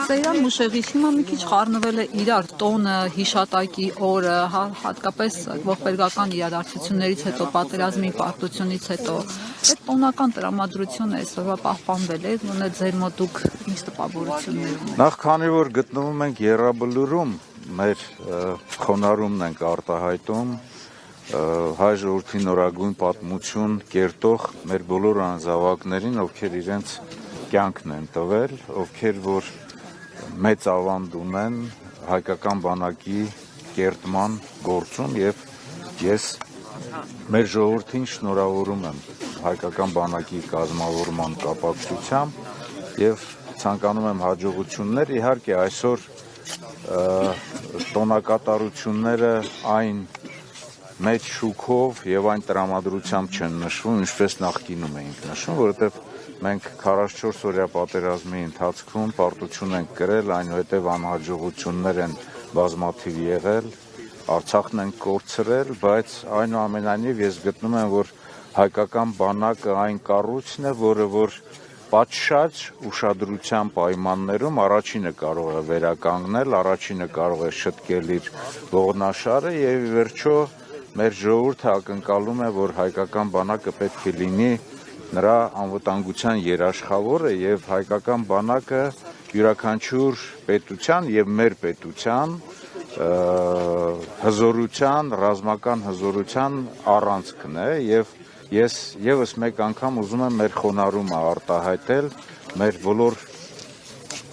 Սեյրան Մուշեղի հիմա մի քիչ խառնվել է իրար տոնը, հիշատակի օրը, հատկապես ողբերգական իրադարձություններից հետո, պատերազմի պարտությունից հետո, այդ տոնական տրամադրությունը այսօրվա պահպանվել է, ունե ձեր մոտ դուք ինչ տպավորություններ ունեք։ Նախ քանի որ գտնվում ենք Եռաբլուրում, մեր խոնարհումն ենք արտահայտում հայ ժողովրդի նորագույն պատմություն կերտող մեր բոլոր անձավակներին, ովքեր իրենց կյանքն են տվել, ովքեր որ մեծ ավանդ ունեն հայկական բանակի կերտման գործում եւ ես մեր ժողովրդին շնորհավորում եմ հայկական բանակի կազմավորման կապակցությամբ եւ ցանկանում եմ հաջողություններ, իհարկե այսօր տոնակատարությունները այն մեծ շուքով եւ այն տրամադրությամբ չեն նշվում, ինչպես նախկինում էինք նշվում, որովհետեւ մենք 44 օրյա պատերազմի ընթացքում պարտություն ենք կրել, այնուհետեւ անհաջողություններ են բազմաթիվ եղել, Արցախն ենք կորցրել, բայց այնուամենայնիվ ես գտնում եմ, որ հայկական բանակը այն կառույցն է, որը որ պատշաճ ուշադրության պայմաններում առաջինը կարող է վերականգնել, առաջինը կարող է շտկել իր ողնաշարը եւ ի վերջո մեր ժողովուրդը ակնկալում է, որ հայկական բանակը պետք է լինի նրա անվտանգության երաշխավորը եւ հայկական բանակը յուրաքանչյուր պետության եւ մեր պետության հզորության, ռազմական հզորության առանցքն է եւ ես եւս մեկ անգամ ուզում եմ մեր խոնարհումը արտահայտել մեր բոլոր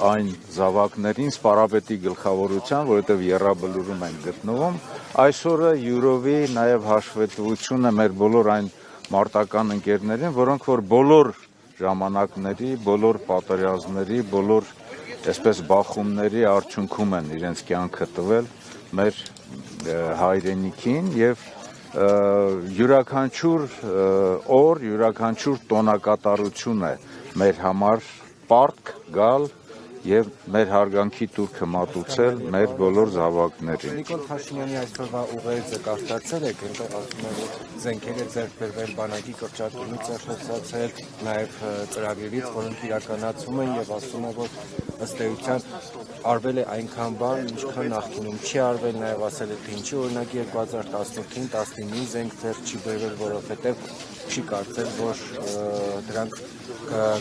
այն զավակներին սպարապետի գլխավորության, որովհետեւ Եռաբլուրում են գտնվում, այսօրը յուրովի նաեւ հաշվետվությունը մեր բոլոր այն մարտական ընկերներին, որոնք որ բոլոր ժամանակների, բոլոր պատերազմների, բոլոր այսպես բախումների արդյունքում են իրենց կյանքը տվել մեր հայրենիքին եւ յուրաքանչյուր օր, յուրաքանչյուր տոնակատարություն է մեր համար պարտք գալ եւ մեր հարգանքի տուրքը մատուցել մեր բոլոր զավակներին։ Նիկոլ Փաշինյանի այսօրվա ուղերձը կարդացել եք, այնտեղ ասում են, որ զենքերը ձեռք բերվել բանակի կրճատումից է խոսացել, նաեւ ծրագրերից, որոնք իրականացում են եւ ասում է, որ ըստ էության արվել է այնքան բան, ինչքան նախկինում չի արվել, նաեւ ասել է, թե ինչի օրինակ 2018-ին 19 զենք ձեռք չի բերվել, որովհետեւ չի կարծել, որ դրանք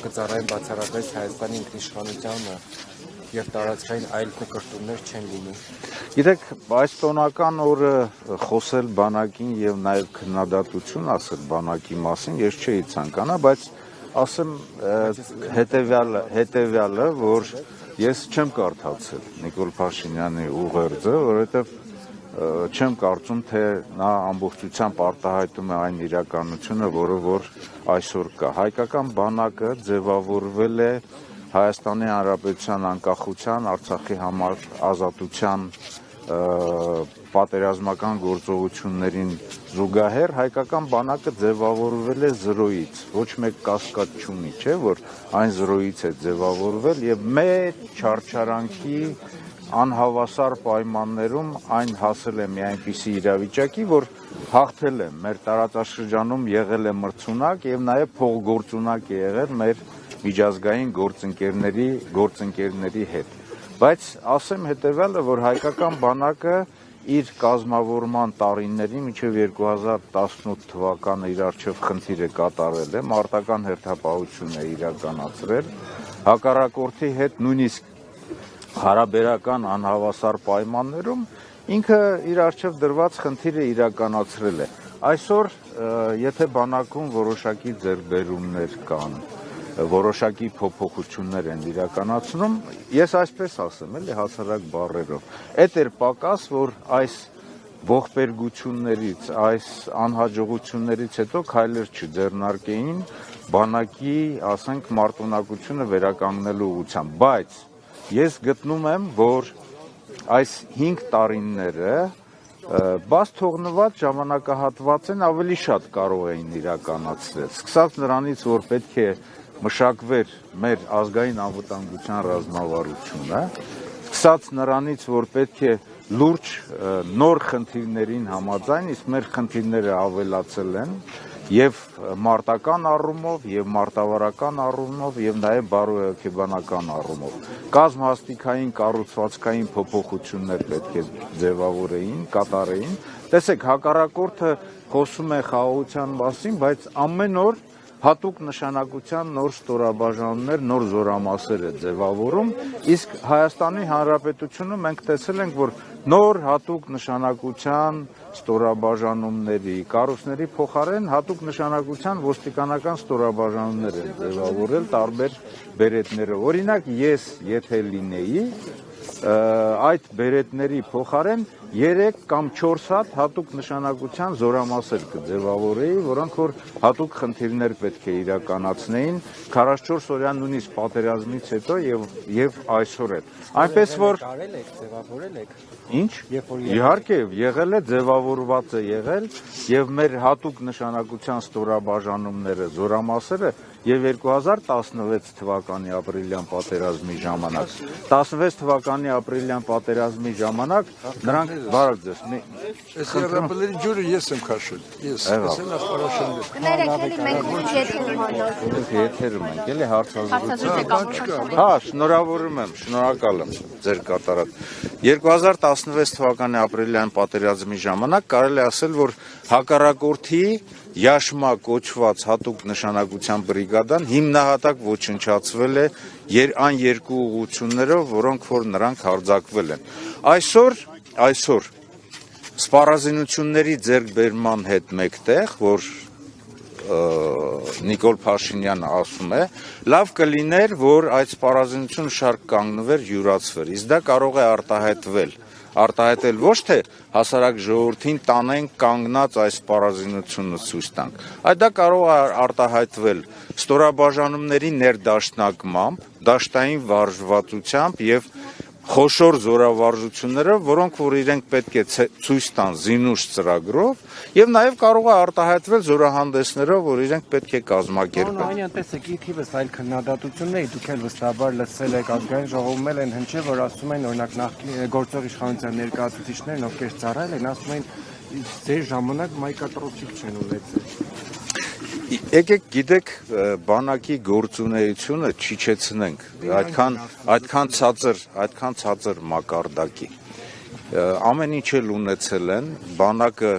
կծառայեն բացառապես Հայաստանի ինքնիշխանությանը եւ տարածքային այլ կրտումներ չեն լինի։ Գիտեք, այս տոնական օրը խոսել բանակին եւ նաեւ քննադատություն ասել բանակի մասին ես չէի ցանկանա, բայց ասեմ հետեւյալը, որ ես չեմ կարդացել Նիկոլ Փաշինյանի ուղերձը, որովհետեւ չեմ կարծում, թե նա ամբողջությամբ արտահայտում է այն իրականությունը, որը որ այսօր կա։ Հայկական բանակը ձևավորվել է Հայաստանի Հանրապետության անկախության, Արցախի համար ազատության պատերազմական գործողություններին զուգահեռ հայկական բանակը ձևավորվել է 0-ից, ոչ մեկ կասկած չունի, չէ, որ այն 0-ից է ձևավորվել եւ մեծ չարչարանքի անհավասար պայմաններում այն հասել է մի այնպիսի իրավիճակի, որ հաղթել է մեր տարածաշրջանում եղել է մրցունակ եւ նաեւ փողգործունակ է եղել մեր միջազգային գործընկերների հետ։ Բայց ասեմ հետեւյալը, որ հայկական բանակը իր կազմավորման տարիներին մինչև 2018 թվականը իր արչև խնդիրը կատարել է, մարտական հերթապահություն է իրականացրել, հակառակորդի հետ նույնիսկ հարաբերական անհավասար պայմաններում ինքը իր արչև դրված խնդիրը իրականացրել է։ Այսօր եթե բանակում որոշակի ձեռքբերումներ կան, որոշակի փոփոխություններ են իրականացնում, ես այսպես ասեմ, էլի հասարակ բառերով, այդ էր պակաս, որ այս ողբերգություններից, այս անհաջողություններից հետո քայլեր չձեռնարկեին բանակի, ասենք, մարտունակությունը վերականգնելու ուղղությամբ, բայց ես գտնում եմ, որ այս 5 տարիները բաց թողնված ժամանակահատված են ավելի շատ կարող էին իրականացնել, սկսած նրանից, որ պետք է մշակվեր մեր ազգային անվտանգության ռազմավարությունը, սկսած նրանից, որ պետք է լուրջ նոր խնդիրներին համաձայն, իսկ մեր խնդիրները ավելացել են, եւ մարտական առումով, եւ մարտավարական առումով, եւ նաեւ բարոյաքեբանական առումով։ Կազմհաստիկային կառուցվածքային փոփոխություններ պետք է ձևավորեին, կատարեին։ Տեսեք, հակառակորդը խոսում է խաղաղության մասին, բայց ամեն օր հատուկ նշանակության նոր ստորաբաժանումներ, նոր զորամասեր է ձևավորում, իսկ Հայաստանի Հանրապետությունում մենք տեսել ենք, որ նոր հատուկ նշանակության ստորաբաժանումների, կառույցների փոխարեն հատուկ նշանակության ոստիկանական ստորաբաժանումներ են ձևավորել տարբեր բերետները։ Օրինակ, ես եթե լինեի, այդ բերետների փոխարեն 3 կամ 4 հատ հատուկ նշանակության զորամասեր կձևավորեի, որոնք որ հատուկ խնդիրներ պետք է իրականացնեին 44 օրյա նույնիսկ պատերազմից հետո եւ այսօր էլ։ Այնպես որ կարել եք, ձևավորել եք։ Ինչ? Իհարկե, եղել է, ձևավորված է եղել եւ մեր հատուկ նշանակության ստորաբաժանումները, զորամասերը եւ 2016 թվականի ապրիլյան պատերազմի ժամանակ 16 թվականի ապրիլյան պատերազմի ժամանակ նրանք բարակ ձեզ Այս երապելերի ջուրը ես եմ քաշել, ես եմ աշխարհաշնչել։ Կներեք էլի մենք ուրիշ եթերում ենք։ եթերում ենք, էլի հարցազրույց։ Հարցազրույց Շնորհավորում եմ, շնորհակալ եմ ձեր կատարած։ 2016 թվականի ապրիլյան պատերազմի ժամանակ կարելի է ասել, որ հակառակորդի Յաշմա կոչված հատուկ նշանակության բրիգադան հիմնահատակ ոչնչացվել է այն երկու ուղղություններով, որոնք որ նրանք հարձակվել են։ Այսօր սպառազինությունների ձեռքբերման հետ մեկտեղ, որ Նիկոլ Փաշինյանը ասում է, լավ կլիներ, որ այդ սպառազինությունը շարք կանգնվեր, յուրացվեր, իսկ դա կարող է արտահայտել ոչ թե հասարակ ժողովրդին տանենք կանգնած այս սպառազինությունը ցույց տանք, այլ դա կարող է արտահայտվել ստորաբաժանումների ներդաշնակմամբ, դաշտային վարժվածությամբ եւ խոշոր զորավարժություններով, որոնք որ իրենք պետք է ցույց տան զինուշ ծրագրով եւ նաեւ կարող է արտահայտվել զորահանդեսներով, որ իրենք պետք է կազմակերպեն։ Անյան տեսեք, իթիվս այլ քննադատություններ, դուք էլ վստահաբար լսել եք ազգային ժողովում էլ են հնչել, որ ասում են օրինակ նախկին գործող իշխանության ներկայացուցիչներն, ովքեր ծառայել են, ասում են ձեր ժամանակ մայկատրոսիկ չեն ունեցել։ Եկեք գիտեք բանակի գործունեությունը չիջեցնենք այդքան ցածր մակարդակի ամեն ինչ էլ ունեցել են բանակը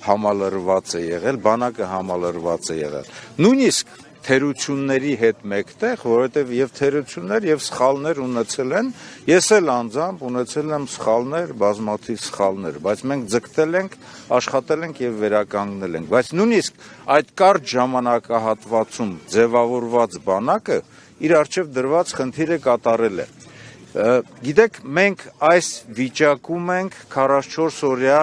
համալրված է եղել նույնիսկ թերությունների հետ մեկտեղ, որովհետև եւ թերություններ եւ սխալներ ունեցել են, ես էլ անձամբ ունեցել եմ սխալներ, բազմաթիվ սխալներ, բայց մենք ձգտել ենք, աշխատել ենք եւ վերականգնել ենք, բայց նույնիսկ այդ կարճ ժամանակահատվածում ձևավորված բանակը իր արժեվ դրված խնդիրը կատարել է։ Գիտեք, մենք այս վիճակում ենք 44 օրյա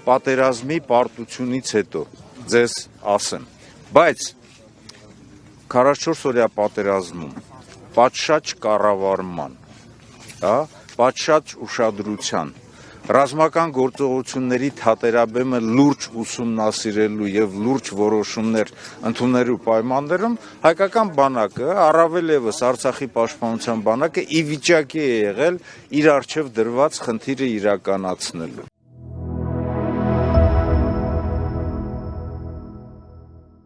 պատերազմի պարտությունից հետո, ձեզ ասեմ, բայց 44 օրյա պատերազմում պատշաճ կառավարման, պատշաճ ուշադրության, ռազմական գործողությունների թատերաբեմը լուրջ ուսումնասիրելու եւ լուրջ որոշումներ ընդունելու պայմաններում հայկական բանակը, առավել եւս Արցախի պաշտպանության բանակը ի վիճակի է եղել իր առջև դրված խնդիրը իրականացնելու։